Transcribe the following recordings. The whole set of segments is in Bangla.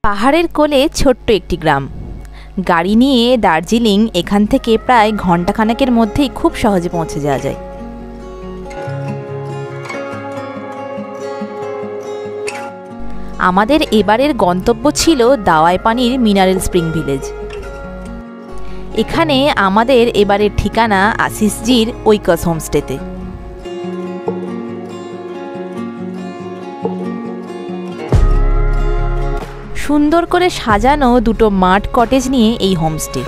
পাহাড়ের কোলে ছোট্ট একটি গ্রাম। গাড়ি নিয়ে দার্জিলিং এখান থেকে প্রায় ঘণ্টাখানেকের মধ্যেই খুব সহজে পৌঁছে যাওয়া যায়। আমাদের এবারের গন্তব্য ছিল দাওয়াই পানির মিনারেল স্প্রিং ভিলেজ। এখানে আমাদের এবারের ঠিকানা আশিসজির ঐকস হোমস্টেতে। সুন্দর করে সাজানো দুটো মাড কটেজ নিয়ে এই হোমস্টে।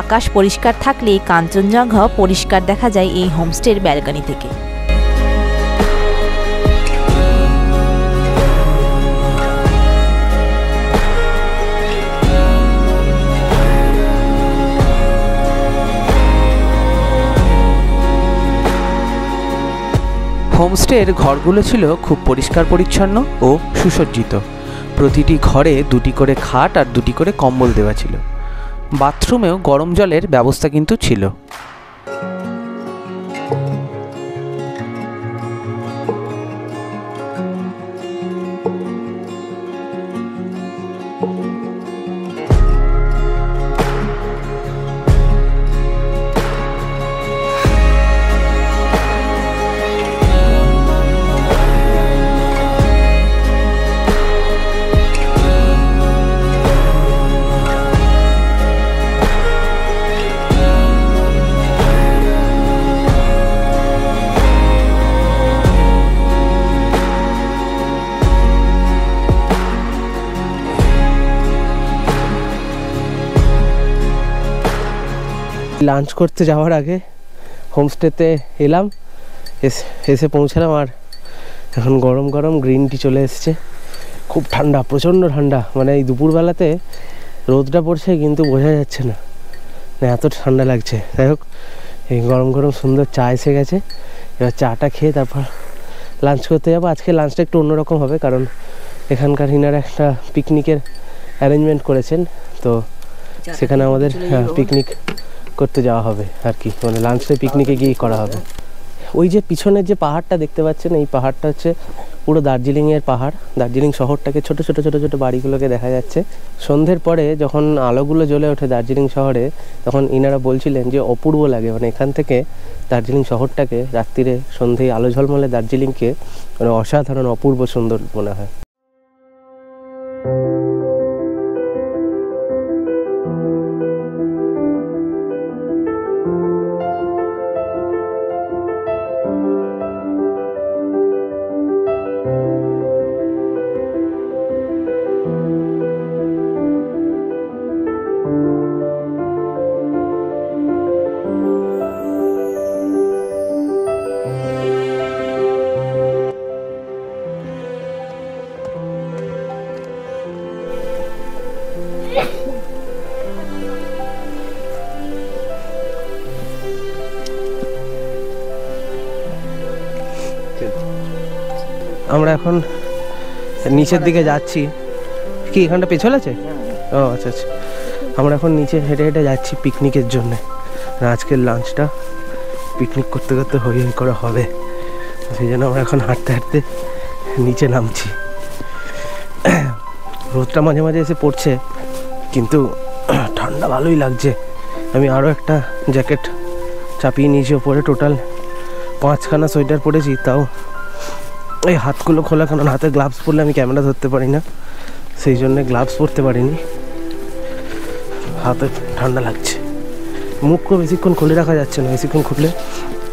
আকাশ পরিষ্কার থাকলে কাঞ্চনজঙ্ঘা পরিষ্কার দেখা যায় এই হোমস্টের ব্যালকনি থেকে। হোমস্টের ঘরগুলো ছিল খুব পরিষ্কার পরিচ্ছন্ন ও সুসজ্জিত। প্রতিটি ঘরে দুটি করে খাট আর দুটি করে কম্বল দেওয়া ছিল। বাথরুমেও গরম জলের ব্যবস্থা কিন্তু ছিল। লাঞ্চ করতে যাওয়ার আগে হোমস্টেতে এলাম, এসে পৌঁছালাম আর এখন গরম গরম গ্রিন টি চলে এসছে। খুব ঠান্ডা, প্রচণ্ড ঠান্ডা। মানে এই দুপুরবেলাতে রোদটা পড়ছে কিন্তু বোঝা যাচ্ছে না, এত ঠান্ডা লাগছে। যাই হোক, এই গরম গরম সুন্দর চা এসে গেছে। এবার চাটা খেয়ে তারপর লাঞ্চ করতে যাবো। আজকে লাঞ্চটা একটু অন্যরকম হবে, কারণ এখানকার ইনারা একটা পিকনিকের অ্যারেঞ্জমেন্ট করেছেন, তো সেখানে আমাদের পিকনিক করতে যাওয়া হবে আর কি। মানে লাঞ্চটা পিকনিকে গিয়ে করা হবে। ওই যে পিছনের যে পাহাড়টা দেখতে পাচ্ছেন, এই পাহাড়টা হচ্ছে পুরো দার্জিলিংয়ের পাহাড়। দার্জিলিং শহরটাকে ছোট ছোট ছোট ছোট বাড়িগুলোকে দেখা যাচ্ছে। সন্ধ্যের পরে যখন আলোগুলো জ্বলে ওঠে দার্জিলিং শহরে, তখন ইনারা বলছিলেন যে অপূর্ব লাগে। মানে এখান থেকে দার্জিলিং শহরটাকে রাত্রিরে সন্ধ্যেয় আলো ঝলমলে দার্জিলিংকে মানে অসাধারণ অপূর্ব সুন্দর মনে হয়। আমরা এখন নিচের দিকে যাচ্ছি। কি এখানটা পেছল আছে? ও আচ্ছা আচ্ছা। আমরা এখন নিচে হেঁটে হেঁটে যাচ্ছি পিকনিকের জন্য। আজকের লাঞ্চটা পিকনিক করতে করতে হই হই করে হবে, সেই জন্য আমরা এখন হাঁটতে হাঁটতে নিচে নামছি। রোদটা মাঝে মাঝে এসে পড়ছে, কিন্তু ঠান্ডা ভালোই লাগছে। আমি আরও একটা জ্যাকেট চাপিয়ে নিয়েছি ওপরে। টোটাল 5খানা সোয়েটার পরেছি, তাও এই হাতগুলো খোলা, কারণ হাতে গ্লাভস পরলে আমি ক্যামেরা ধরতে পারি না, সেই জন্যে গ্লাভস পরতে পারিনি। হাতে ঠান্ডা লাগছে। মুখও বেশিক্ষণ খুলে রাখা যাচ্ছে না, বেশিক্ষণ খুললে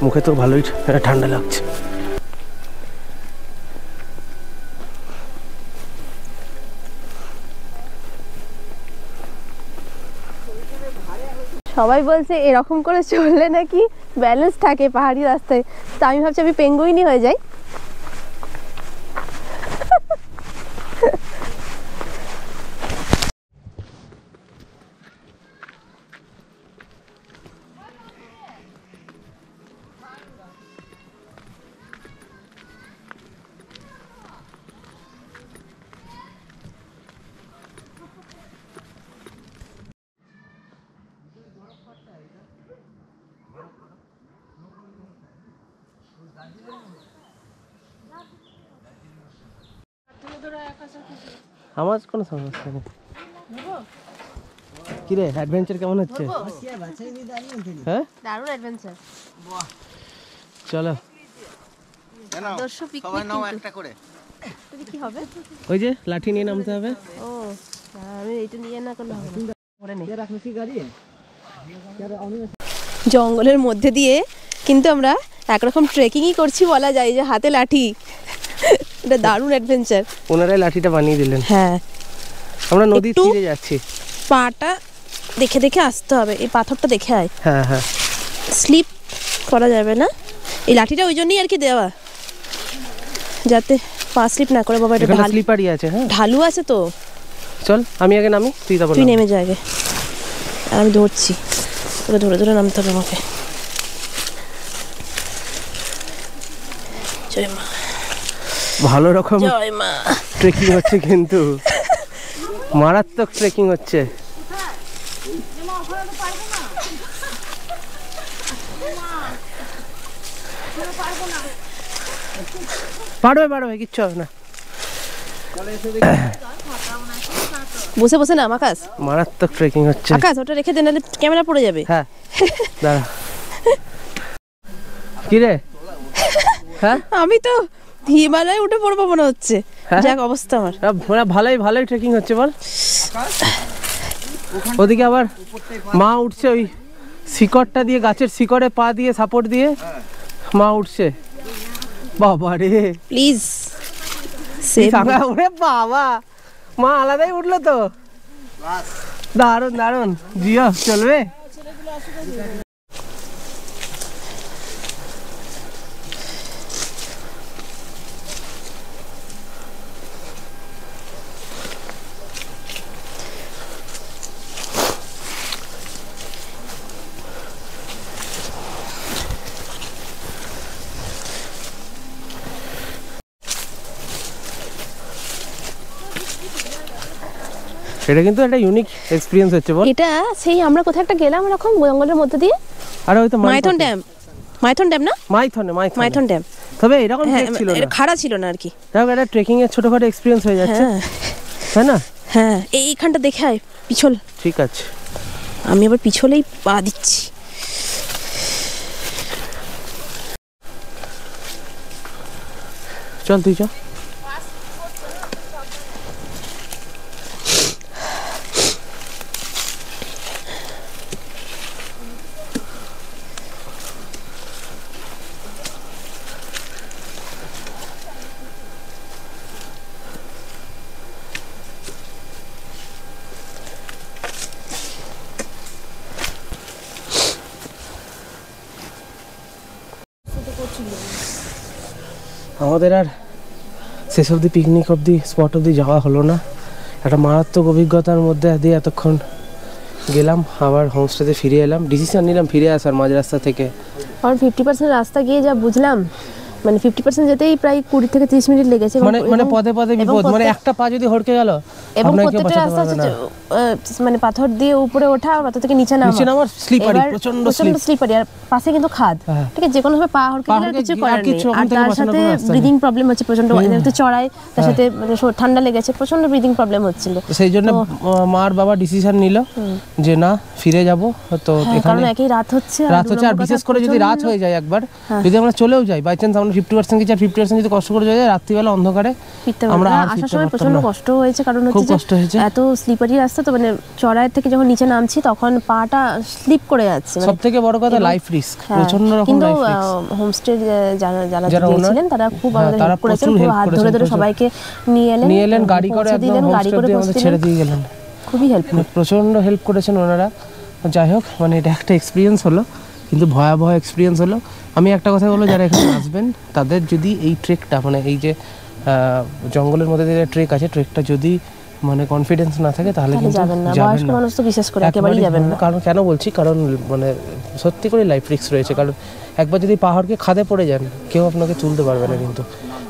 মুখে তো ভালোই ঠান্ডা লাগছে। সবাই বলছে এরকম করে চললে নাকি ব্যালেন্স থাকে পাহাড়ি রাস্তায়, তো আমি ভাবছি আমি পেঙ্গুইনই হয়ে যাই। আমার কোনো সমস্যা নেই। কিরে অ্যাডভেঞ্চার কেমন হচ্ছে? হ্যাঁ দারুণ অ্যাডভেঞ্চার। চলো কি হবে? ওই যে লাঠি নিয়ে নামতে হবে। ও আমি এইটা নিয়ে না করলে হবে না। জঙ্গলের মধ্যে দিয়ে কিন্তু আমরা একরকম ট্রেকিংই করছি বলা যায়, যে হাতে লাঠি। এটা দারুণ অ্যাডভেঞ্চার। ওনারাই লাঠিটা বানিয়ে দিলেন। হ্যাঁ, আমরা নদীর একটু তীরে যাচ্ছি। পাটা দেখে দেখে আসতে হবে, এই পাথরটা দেখে আয়, হ্যাঁ হ্যাঁ, স্লিপ করা যাবে না। এই লাঠিটা ওই জন্যই আর কি দেওয়া, যাতে পা স্লিপ না করে। বাবা এটা এখানে স্লিপারই আছে। হ্যাঁ ঢালু আছে তো। চল আমি আগে নামি, তুই তারপর তুই নাম। নেমে যা আগে, আর আমি ধরছি। ওটা ধরে ধরে নামতে হবে আমাকে। জয় মা। ভালো রকম জয় মা। ট্রেকিং হচ্ছে কিন্তু, মারাত্মক ট্রেকিং হচ্ছে। পারবে পারবে, কিচ্ছু হবে না। বসে বসে নাম আকাশ। মারাত্মক ট্রেকিং হচ্ছে। আকাশ ওটা রেখে দে, নাহলে ক্যামেরা পড়ে যাবে। হ্যাঁ দাঁড়া। কি রে? হ্যাঁ আমি তো হিমালয়ে উঠে পড়বো মনে হচ্ছে। হ্যাঁ? যাক অবস্থা আমার। ভালোই ভালোই ট্রেকিং হচ্ছে বল। ওদিকে আবার মা উঠছে, ওই শিকড়টা দিয়ে, গাছের শিকড়ে পা দিয়ে সাপোর্ট দিয়ে মা উঠছে। বাবা রে প্লিজ ওরে বাবা, মা আলাদাই উঠলো তো। দারুন দারুন, জিও চলবে। এটা কিন্তু একটা ইউনিক এক্সপেরিয়েন্স হচ্ছে বল। এটা সেই আমরা কোথায় একটা গেলাম এরকম জঙ্গলের মধ্যে দিয়ে। আরে ওই তো মাইথন ড্যাম। মাইথন ড্যাম না? মাইথন ড্যাম। তবে এরকম হ্যাঁ, ট্রেক ছিল না, এটা খাড়া ছিল না আর কি। দেখো এটা ট্রেকিং এর ছোটখাটো এক্সপেরিয়েন্স হয়ে যাচ্ছে, হ্যাঁ তাই না? হ্যাঁ, এইখানটা দেখে আয়, পিছল। ঠিক আছে, আমি আবার পিছলেই পা দিচ্ছি। চল তুই চল। আমাদের আর শেষ অবধি পিকনিক অবধি স্পট অবধি যাওয়া হলো না। একটা মারাত্মক অভিজ্ঞতার মধ্যে দিয়ে এতক্ষণ গেলাম, আবার হোমস্টেতে ফিরে এলাম। ডিসিশন নিলাম ফিরে আসার মাঝ রাস্তা থেকে। আর 50% রাস্তা গিয়ে যা বুঝলাম, মানে 50% যেতেই প্রায় 20 থেকে 30 মিনিট লেগেছে। মানে পদে পদে বিপদ, মানে একটা পা যদি হড়কে গেল এবং প্রত্যেকটা রাস্তা মানে পাথর দিয়ে উপরে ওঠা আর পাথর থেকে নিচে নামা, স্লিপারি, প্রচন্ড স্লিপারি, আর পাশে কিন্তু খাদ। ঠিক আছে, যে কোনো ভাবে পা হড়কে গেলে কিছু করার নেই। আর তার সাথে ব্রিদিং প্রবলেম হচ্ছে প্রচন্ড, এমনিতে চড়াই, তার সাথে মানে ঠান্ডা লেগেছে, প্রচন্ড ব্রিদিং প্রবলেম হচ্ছিল। সেই জন্য মার বাবা ডিসিশন নিল যে না ফিরে যাব। তো কারণ একই রাত হচ্ছে, আর বিশেষ করে যদি রাত হয়ে যায় একবার, যদি আমরা চলেও যাই বাই চান্স, আমরা 50% গেছি আর 50% যদি কষ্ট করে যায় রাত্রিবেলা অন্ধকারে, আমরা আসার সময় প্রচন্ড কষ্ট হয়েছে। কারণ হচ্ছে এত স্লিপারি রাস্তা, তো মানে চড়াইয়ের থেকে যখন নিচে নামছি তখন পাটা স্লিপ করে যাচ্ছে। সবথেকে বড় কথা লাইফ রিস্ক, প্রচন্ড রকম লাইফ রিস্ক। কিন্তু হোমস্টে যারা ছিলেন তারা খুব আমাদের হেল্প করেছেন, খুব হাত ধরে ধরে সবাইকে নিয়ে এলেন, গাড়ি করে একদম হোমস্টে আমাদের ছেড়ে দিয়ে গেলেন। খুবই হেল্প, প্রচন্ড হেল্প করেছেন ওনারা। যাই হোক, মানে এটা একটা এক্সপিরিয়েন্স হলো, কিন্তু ভয়াবহ এক্সপিরিয়েন্স হলো। আমি একটা কথা বলবো, যারা এখানে আসবেন তাদের যদি এই ট্রেকটা, মানে এই যে জঙ্গলের মধ্যে যে ট্রেক আছে, ট্রেকটা যদি মানে কনফিডেন্স না থাকে তাহলে কিন্তু যাবেন না। বয়স্ক মানুষ তো বিশেষ করে একেবারেই যাবেন না। কারণ কেন বলছি, কারণ মানে সত্যি করে লাইফ রিস্ক রয়েছে। কারণ একবার যদি পাহাড়কে খাদে পড়ে যান, কেউ আপনাকে তুলতে পারবে না।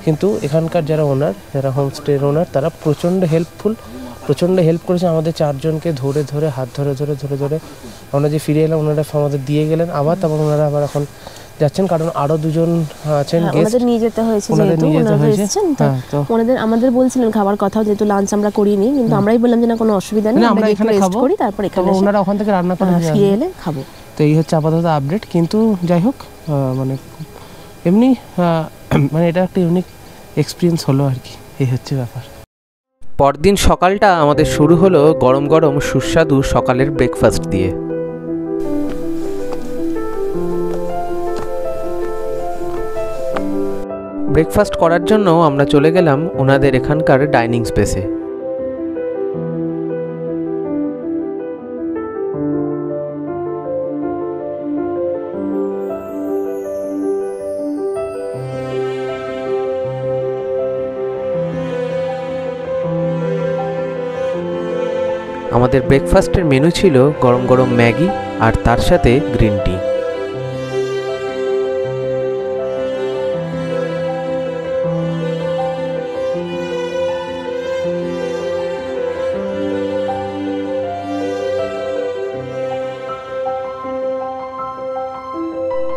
কিন্তু এখানকার যারা ওনার, যারা হোমস্টের ওনার, তারা প্রচণ্ড হেল্পফুল, প্রচণ্ড হেল্প করেছে আমাদের চারজনকে। ধরে ধরে হাত ধরে ধরে ধরে ধরে আমরা যে ফিরে এলাম, ওনারা আমাদের দিয়ে গেলেন আবার। তারপর ওনারা আবার এখন যাচ্ছেন, কারণ আরো দুজন আছেন গেস্ট, ওনাদের নিয়ে যেতে হয়েছে যেহেতু ওনারা এসেছেন, তো ওনাদের আমাদের বলছিলেন খাবার কথা, যেহেতু লাঞ্চ আমরা করিনি, কিন্তু আমরাই বললাম যে না কোনো অসুবিধা নেই, আমরা এখানে রেস্ট করি, তারপর এখানে ওনারা ওখান থেকে রান্না করে ফিরে এলে খাবো। তো এই হচ্ছে আপাতত আপডেট। কিন্তু যাই হোক, মানে এমনি মানে এটা একটা ইউনিক এক্সপিরিয়েন্স হলো আর কি, এই হচ্ছে ব্যাপার। পরদিন সকালটা আমাদের শুরু হলো গরম গরম সুস্বাদু সকালের ব্রেকফাস্ট দিয়ে। ব্রেকফাস্ট করার জন্য আমরা চলে গেলাম ওনাদের এখানকার ডাইনিং স্পেসে। আমাদের ব্রেকফাস্টের মেনু ছিল গরম গরম ম্যাগি আর তার সাথে গ্রিন টি।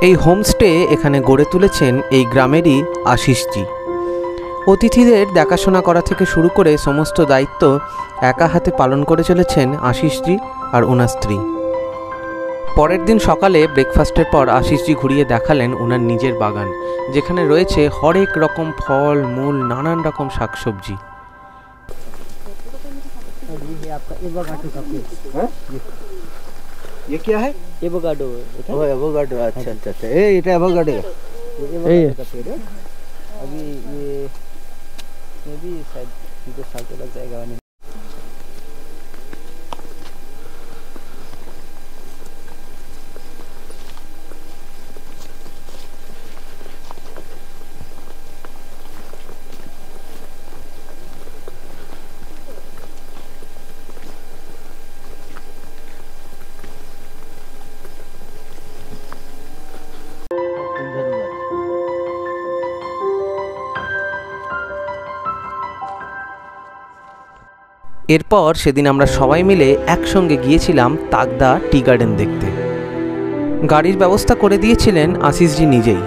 এই হোমস্টে এখানে গড়ে তুলেছেন এই গ্রামেরই আশিসজি। অতিথিদের দেখাশোনা করা থেকে শুরু করে সমস্ত দায়িত্ব একা হাতে পালন করে চলেছেন আশিসজি আর ওনার স্ত্রী। পরের দিন সকালে ব্রেকফাস্টের পর আশিসজি ঘুরিয়ে দেখালেন ওনার নিজের বাগান, যেখানে রয়েছে হরেক রকম ফল মূল, নানান রকম শাকসবজি। ये क्या है? एवोकाडो। ओह एवोकाडो, अच्छा अच्छा अच्छा। ए এটা एवोकाडो है। ये एवोकाडो का पेड़ है। अभी ये भी शायद 2 साल तो लग जाएगा आने। এরপর সেদিন আমরা সবাই মিলে একসঙ্গে গিয়েছিলাম তাগদা টি গার্ডেন দেখতে। গাড়ির ব্যবস্থা করে দিয়েছিলেন আশিসজি নিজেই।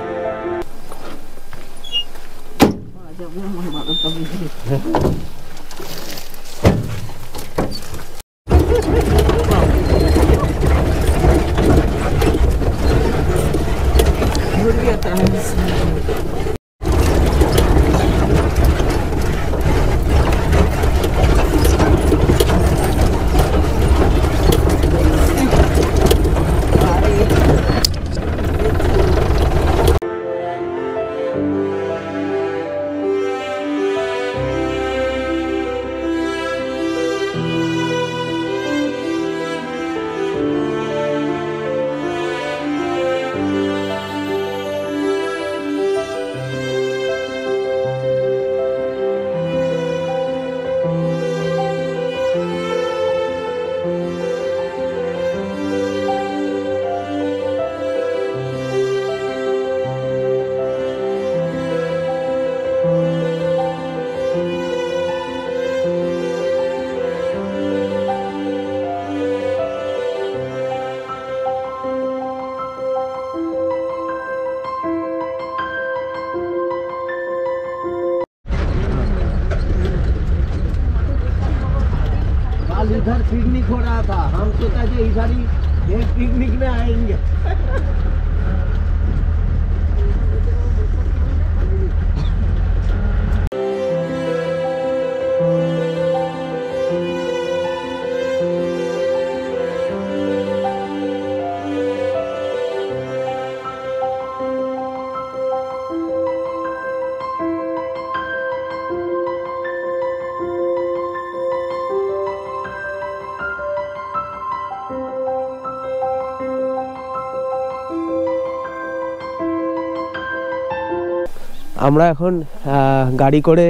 इधर पिकनिक हो रहा था, हम सोचा कि इधर ही पिकनिक में आएंगे। আমরা এখন গাড়ি করে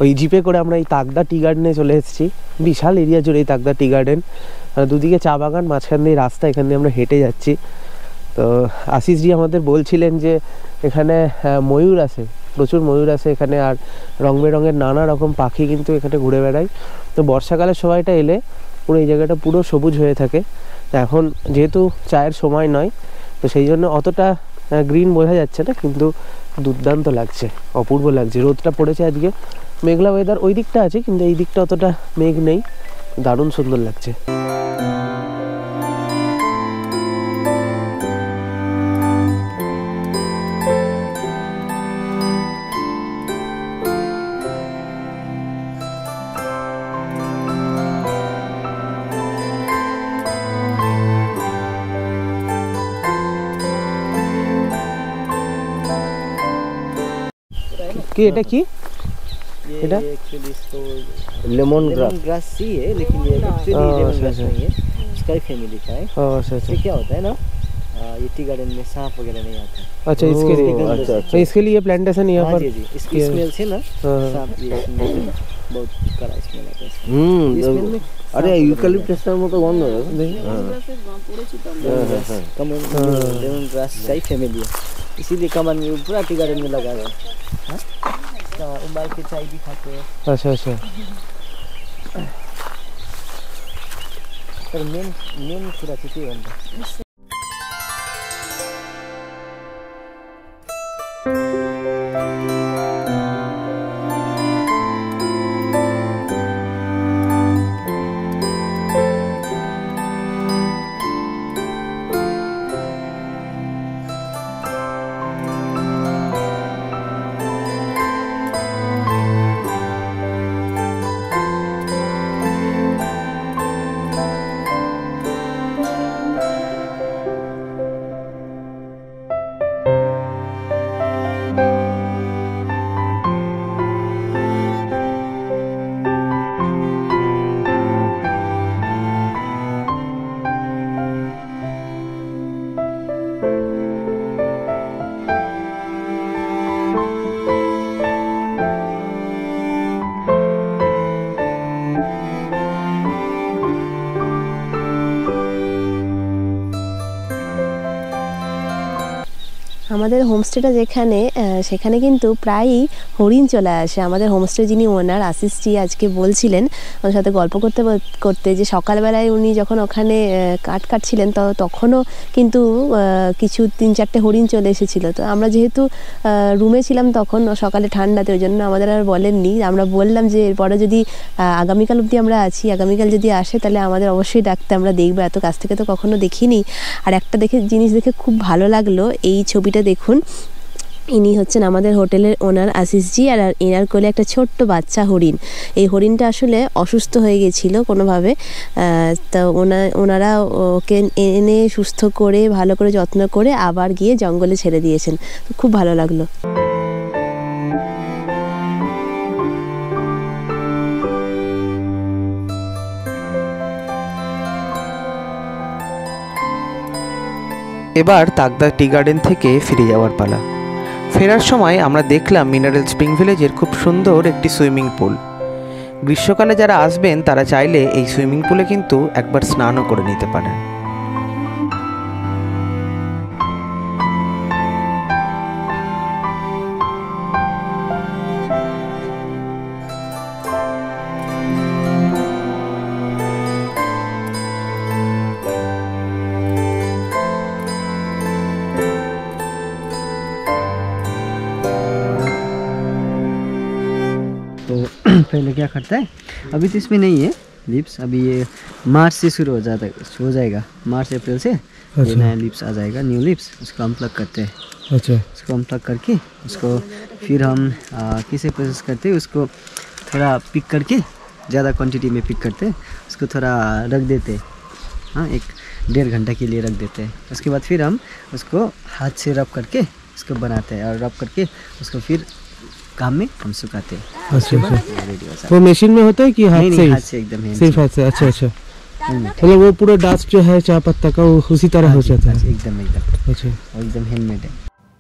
ওই জিপে করে আমরা এই তাগদা টি গার্ডেনে চলে এসেছি। বিশাল এরিয়া জুড়ে এই তাগদা টি গার্ডেন, দুদিকে চা বাগান, মাঝখান দিয়ে রাস্তা, এখান দিয়ে আমরা হেঁটে যাচ্ছি। তো আশিসজি আমাদের বলছিলেন যে এখানে ময়ূর আছে, প্রচুর ময়ূর আছে এখানে, আর রং বেরঙের নানা রকম পাখি কিন্তু এখানে ঘুরে বেড়ায়। তো বর্ষাকালের সময়টা এলে পুরো এই জায়গাটা পুরো সবুজ হয়ে থাকে। তো এখন যেহেতু চায়ের সময় নয়, তো সেই জন্য অতটা গ্রিন বোঝা যাচ্ছে না, কিন্তু দুর্দান্ত লাগছে, অপূর্ব লাগছে। রোদটা পড়েছে আজকে, মেঘলা ওয়েদার ওই দিকটা আছে, কিন্তু এই দিকটা অতটা মেঘ নেই, দারুণ সুন্দর লাগছে। কি এটা কি এটা एक्चुअली इसको लेमन ग्रास सी है, लेकिन ये एक्चुअली लेमन ग्रास नहीं है, स्काई फैमिली का है। अच्छा अच्छा, ये क्या होता है ना, ये टी गार्डन में सांप वगैरह नहीं आता। अच्छा इसके लिए, अच्छा इसके लिए प्लांटेशन यहाँ पर। जी जी, इसकी स्मेल से ना सांप ये बहुत कड़ा स्मेल आता है। स्मेल में अरे यूकलिप्टस का तो गंध है नहीं, लेमन ग्रास स्काई फैमिली है, इसीलिए कमान में पूरा टी गार्डन में लगा है। उबाल के चाय भी खाते हैं। अच्छा अच्छा, पर मेन पूरा चिटी बनता है। আমাদের হোমস্টেটা যেখানে সেখানে কিন্তু প্রায়ই হরিণ চলে আসে। আমাদের হোমস্টে যিনি ওনার আশিসজি আজকে বলছিলেন ওর সাথে গল্প করতে করতে যে সকালবেলায় উনি যখন ওখানে কাঠ কাটছিলেন তখনও কিন্তু কিছু 3-4টে হরিণ চলে এসেছিলো। তো আমরা যেহেতু রুমে ছিলাম তখন সকালে ঠান্ডাতে, ওই জন্য আমাদের আর বলেননি। আমরা বললাম যে এরপরে যদি আগামীকাল অবধি আমরা আছি, আগামীকাল যদি আসে তাহলে আমাদের অবশ্যই ডাকতে, আমরা দেখবো, এত কাছ থেকে তো কখনো দেখিনি। আর একটা জিনিস দেখে খুব ভালো লাগলো, এই ছবিটা দেখুন, ইনি হচ্ছেন আমাদের হোটেলের ওনার আশিসজি, আর এনার কোলে একটা ছোট্ট বাচ্চা হরিণ। এই হরিণটা আসলে অসুস্থ হয়ে গেছিলো কোনোভাবে, তা ওনারা ওকে এনে সুস্থ করে ভালো করে যত্ন করে আবার গিয়ে জঙ্গলে ছেড়ে দিয়েছেন। তো খুব ভালো লাগলো। এবার তাগদা টি গার্ডেন থেকে ফিরে যাওয়ার পালা। ফেরার সময় আমরা দেখলাম মিনারেল স্প্রিং ভিলেজের খুব সুন্দর একটি সুইমিং পুল। গ্রীষ্মকালে যারা আসবেন তারা চাইলে এই সুইমিং পুলে কিন্তু একবার স্নানও করে নিতে পারেন। पहले क्या करता है, अभी तो इसमें नहीं है लिप्स, अभी ये मार्च से शुरू हो जाएगा, मार्च अप्रैल से ये नया लिप्स आ जाएगा, न्यू लिप्स। उसको हम प्लग करते हैं। अच्छा, उसको हम प्लग करके उसको फिर हम किसे प्रोसेस करते हैं, उसको थोड़ा पिक करके, ज़्यादा क्वांटिटी में पिक करते हैं, उसको थोड़ा रख देते हैं, हाँ 1-1.5 घंटा के लिए रख देते हैं। उसके बाद फिर हम उसको हाथ से रब करके उसको बनाते हैं, और रब करके उसको फिर काम में हम सुखाते हैं। अच्छा रेडी हो जाता वो मशीन में होता है कि हाथ है। से नहीं, ही? हाथ से एकदम hand सिर्फ से। हाथ से। अच्छा अच्छा, मतलब वो पूरा डस्ट जो है चाय पत्ता का वो उसी तरह हो जाता है। एकदम अच्छा, एकदम हैंडमेड है।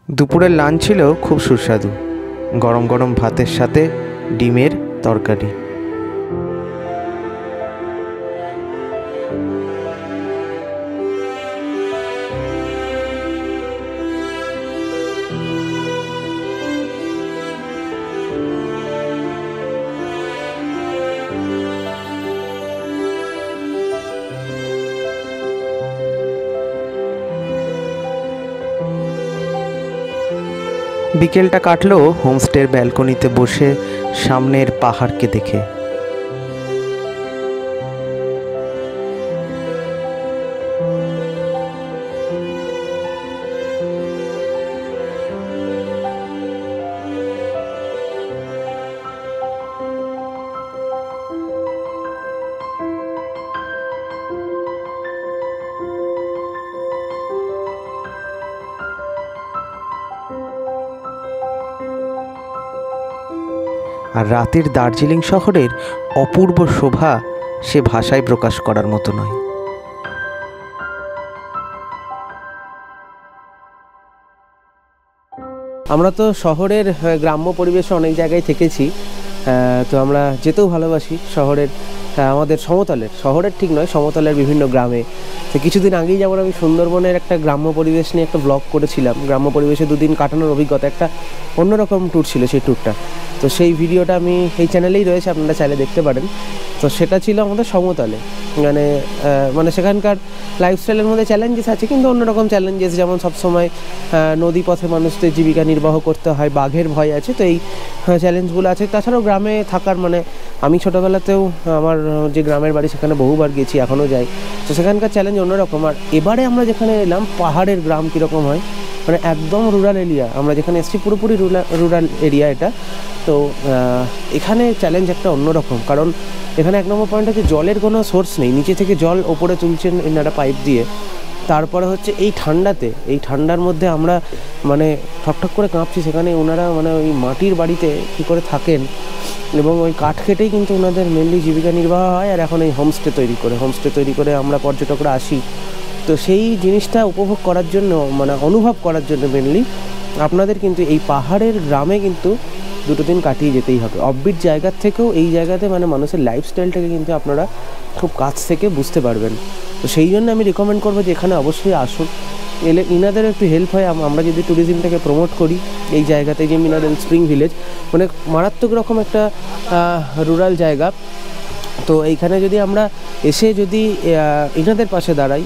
দুপুরের লাঞ্চ ছিল খুব সুস্বাদু, গরম গরম ভাতের সাথে ডিমের তরকারি। বিকেলটা কাটলো হোমস্টের ব্যালকনিতে বসে সামনের পাহাড়কে দেখে। আর রাতের দার্জিলিং শহরের অপূর্ব শোভা সে ভাষায় প্রকাশ করার মতো নয়। আমরা তো শহরের গ্রাম্য পরিবেশে অনেক জায়গায় থেকেছি, তো আমরা যেতেও ভালোবাসি শহরের, আমাদের সমতলের, শহরের ঠিক নয়, সমতলের বিভিন্ন গ্রামে। তো কিছুদিন আগেই যেমন আমি সুন্দরবনের একটা গ্রাম্য পরিবেশ নিয়ে একটা ব্লগ করেছিলাম, গ্রাম্য পরিবেশে 2 দিন কাটানোর অভিজ্ঞতা, একটা অন্যরকম ট্যুর ছিল সেই ট্যুরটা। তো সেই ভিডিওটা আমি এই চ্যানেলেই রয়েছে, আপনারা চাইলে দেখতে পারেন। তো সেটা ছিল আমাদের সমতলে, মানে সেখানকার লাইফস্টাইলের মধ্যে চ্যালেঞ্জেস আছে, কিন্তু অন্যরকম চ্যালেঞ্জেস, যেমন সবসময় নদী পথে মানুষদের জীবিকা নির্বাহ করতে হয়, বাঘের ভয় আছে, তো এই চ্যালেঞ্জগুলো আছে। তাছাড়াও গ্রামে থাকার, মানে আমি ছোটোবেলাতেও আমার যে গ্রামের বাড়ি সেখানে বহুবার গেছি, এখনও যাই, তো সেখানকার চ্যালেঞ্জ অন্যরকম। আর এবারে আমরা যেখানে এলাম, পাহাড়ের গ্রাম কীরকম হয়, মানে একদম রুরাল এরিয়া, আমরা যেখানে এসেছি পুরোপুরি রুরাল এরিয়া এটা। তো এখানে চ্যালেঞ্জ একটা অন্যরকম, কারণ এখানে 1 নম্বর পয়েন্ট হচ্ছে জলের কোনো সোর্স নেই, নিচে থেকে জল ওপরে তুলছেন এনারা পাইপ দিয়ে। তারপরে হচ্ছে এই ঠান্ডার মধ্যে আমরা মানে ঠকঠক করে কাঁপছি, সেখানে ওনারা মানে ওই মাটির বাড়িতে কী করে থাকেন, এবং ওই কাঠ কেটেই কিন্তু ওনাদের মেনলি জীবিকা নির্বাহ হয়। আর এখন এই হোমস্টে তৈরি করে আমরা পর্যটকরা আসি। তো সেই জিনিসটা উপভোগ করার জন্য, মানে অনুভব করার জন্য মেনলি আপনাদের কিন্তু এই পাহাড়ের গ্রামে কিন্তু 2 দিন কাটিয়ে যেতেই হবে। অফবিট জায়গার থেকেও এই জায়গাতে মানে মানুষের লাইফস্টাইলটাকে কিন্তু আপনারা খুব কাছ থেকে বুঝতে পারবেন। তো সেই জন্য আমি রিকমেন্ড করবো যে এখানে অবশ্যই আসুন, এলে ইনাদের একটু হেল্প হয়। আমরা যদি ট্যুরিজমটাকে প্রমোট করি এই জায়গাতে, যে মিনারেল স্প্রিং ভিলেজ মানে মারাত্মক রকম একটা রুরাল জায়গা, তো এইখানে যদি আমরা এসে যদি ইনাদের পাশে দাঁড়াই,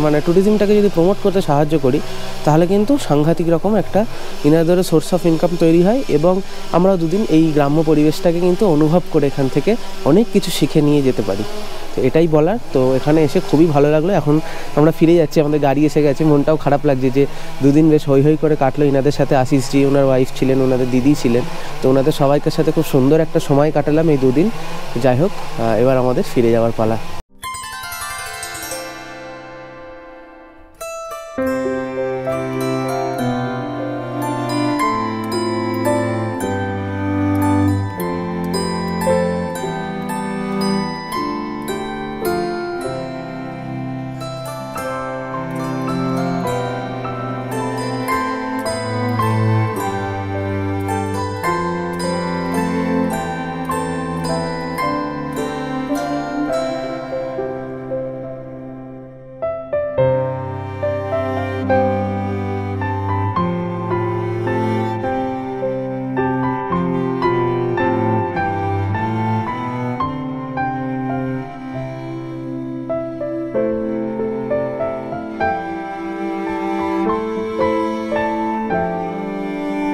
মানে ট্যুরিজমটাকে যদি প্রমোট করতে সাহায্য করি, তাহলে কিন্তু সাংঘাতিক রকম একটা ইনাদেরও সোর্স অফ ইনকাম তৈরি হয়, এবং আমরা 2 দিন এই গ্রাম্য পরিবেশটাকে কিন্তু অনুভব করে এখান থেকে অনেক কিছু শিখে নিয়ে যেতে পারি। তো এটাই বলার। তো এখানে এসে খুবই ভালো লাগলো। এখন আমরা ফিরে যাচ্ছি, আমাদের গাড়ি এসে গেছে, মনটাও খারাপ লাগছে যে 2 দিন বেশ হই করে কাটলো। ইনাদের সাথে আশিসজি, ওনার ওয়াইফ ছিলেন, ওনাদের দিদি ছিলেন, তো ওনাদের সবাইকার সাথে খুব সুন্দর একটা সময় কাটালাম এই 2 দিন। যাই হোক, এবার আমাদের ফিরে যাওয়ার পালা।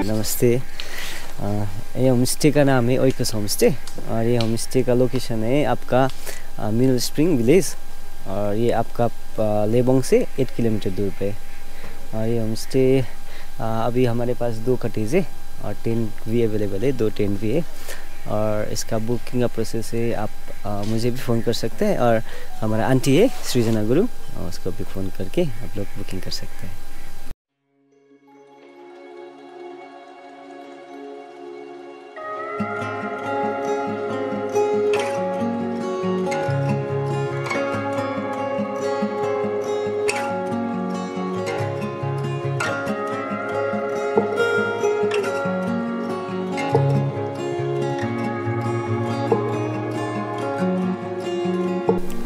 नमस्ते। ये होमस्टे का नाम है ओइकस होमस्टे, और ये होमस्टे का लोकेशन है आपका मिनरल स्प्रिंग विलेज, और ये आपका लेबोंग से 8 किलोमीटर दूर पे। और ये होमस्टे अभी हमारे पास 2 कटेज है और टेंट भी अवेलेबल है, 2 टेंट भी है। और इसका बुकिंग का प्रोसेस है, आप मुझे भी फ़ोन कर सकते हैं, और हमारा आंटी है सृजना गुरु, उसको भी फ़ोन करके आप लोग बुकिंग कर सकते हैं।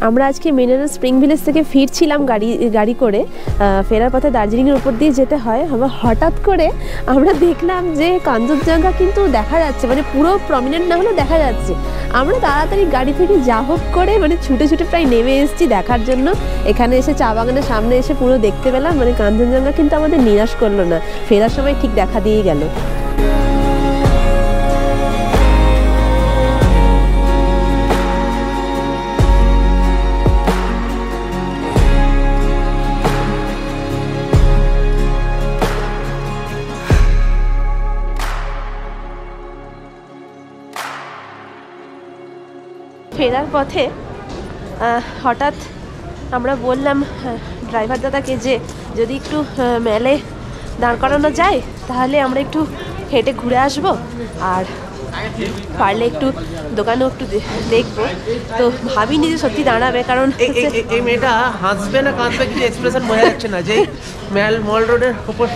আমরা আজকে মিনারেল স্প্রিং ভিলেজ থেকে ফিরছিলাম গাড়ি করে, ফেরার পথে দার্জিলিংয়ের উপর দিয়ে যেতে হয়। আবার হঠাৎ করে আমরা দেখলাম যে কাঞ্চনজঙ্ঘা কিন্তু দেখা যাচ্ছে, মানে পুরো প্রমিনেন্ট না হলেও দেখা যাচ্ছে। আমরা তাড়াতাড়ি গাড়ি থেকে যা হোক করে মানে ছুটে ছুটে প্রায় নেমে এসেছি দেখার জন্য। এখানে এসে চা বাগানের সামনে এসে পুরো দেখতে পেলাম, মানে কাঞ্চনজঙ্ঘা কিন্তু আমাদের নিরাশ করলো না, ফেরার সময় ঠিক দেখা দিয়ে গেল। ফেরার পথে হঠাৎ আমরা বললাম ড্রাইভার দাদাকে যে যদি একটু মেলে দাঁড় করানো যায় তাহলে আমরা একটু হেঁটে ঘুরে আসবো, আর পারলে একটু দোকানেও একটু দেখবো। তো ভাবিনি যে সত্যি দাঁড়াবে, কারণ এই মেয়েটা হাসবে না কাঁদবে কিছু এক্সপ্রেশন বোঝা যাচ্ছে না। যেই মল রোডের উপর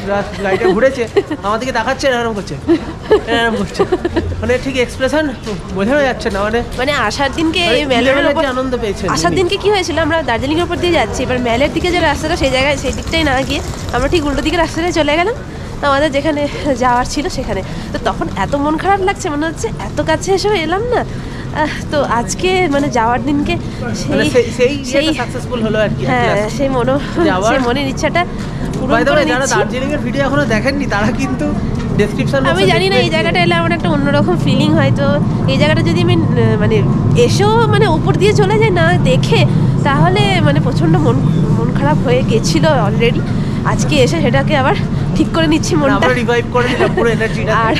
গাড়িটা ঘুরেছে আমার দিকে তাকাচ্ছে, এরকম করছে, মানে ঠিক এক্সপ্রেশন বোঝানো যাচ্ছে না। মানে আসার দিনকে এই মেলের উপর আনন্দ পেয়েছে। আসার দিনকে কি হয়েছিল, আমরা দার্জিলিংয়ের উপর দিয়ে যাচ্ছি, এবার মেলের দিকে যে রাস্তাটা সেই জায়গায় সেই দিকটাই না গিয়ে আমরা ঠিক উল্টো দিকে রাস্তাটায় চলে গেলাম আমাদের যেখানে যাওয়ার ছিল সেখানে। তো তখন এত মন খারাপ লাগছে, মনে হচ্ছে এত কাছে এসেও এলাম না। তো আজকে মানে যাওয়ার দিনকে সেই সাকসেসফুল হলো আর কি। হ্যাঁ, সেই মনের ইচ্ছাটা পূরণ করে নিচ্ছি। যারা দার্জিলিং এর ভিডিও এখনো দেখেননি তারা কিন্তু ডেসক্রিপশন, আমি জানি না এই জায়গাটা এলে আমার একটা অন্যরকম ফিলিং হয়। তো এই জায়গাটা যদি আমি মানে এসেও মানে উপর দিয়ে চলে যাই না দেখে, তাহলে মানে প্রচণ্ড মন খারাপ হয়ে গেছিলো অলরেডি। আজকে এসে সেটাকে আবার ঠিক করে নিচ্ছি মনটা, রিভাইভ করে নিলাম পুরো এনার্জিটা। আর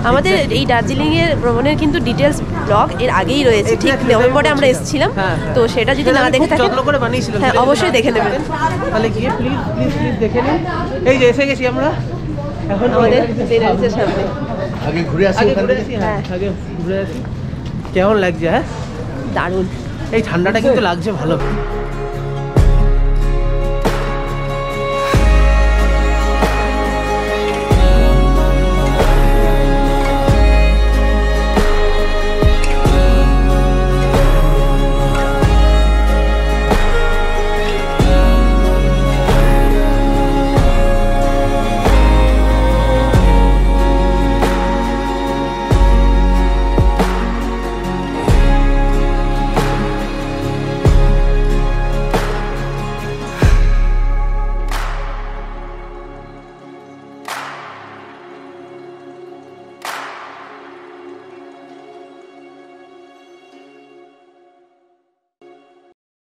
আমাদের এই দার্জিলিংয়ের ভ্রমণের কিন্তু ডিটেলস ব্লগ এর আগেই রয়েছে, ঠিক নভেম্বরে আমরা এসেছিলাম। তো সেটা যদি না দেখে থাকেন, যত্ন করে বানিয়েছিলাম, হ্যাঁ অবশ্যই দেখে নেবেন। তাহলে গিয়ে প্লিজ প্লিজ প্লিজ দেখে নিন। এই যে এসে গেছি আমরা এখন আমাদের মিনারেলসের সামনে। আগে ঘুরে আসি, হ্যাঁ আগে ঘুরে আসি। কেমন লাগছে? হ্যাঁ দারুণ, এই ঠান্ডাটা কিন্তু লাগছে ভালো।